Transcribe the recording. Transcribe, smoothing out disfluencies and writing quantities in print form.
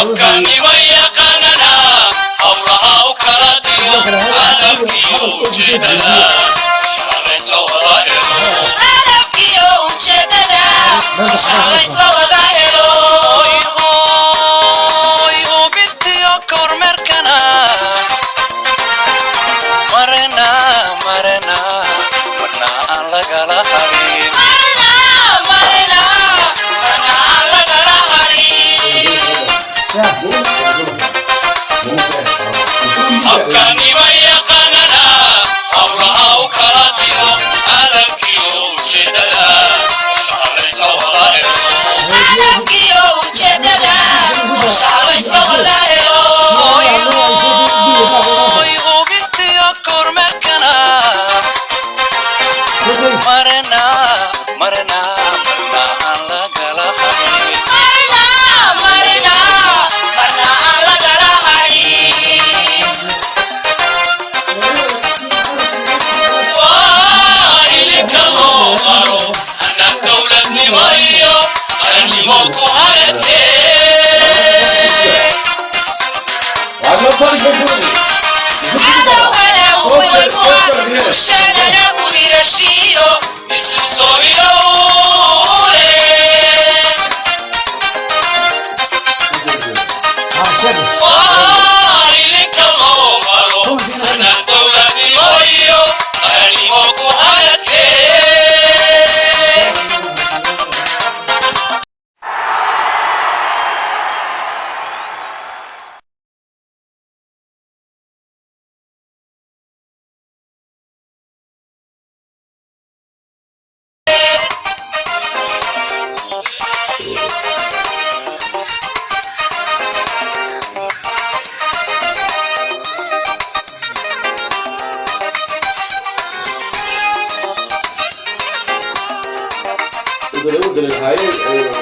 habkani way yaqaanana hawlaha u kala diyo hadafkiyo ujeedada shaqaysa wada helo hadafkiyo ujeedada shaqaysa wada helo ubintiyo kormeerkana marna marna aan lagala harin habkani way yaqaanana hawlaha u kala diyo hadafkiyo ujeedada shaqaysa wada helo hadafkiyo ujeedada shaqaysa wada helo ubintiyo kormeerkana marna marna aan lagala harin الحياة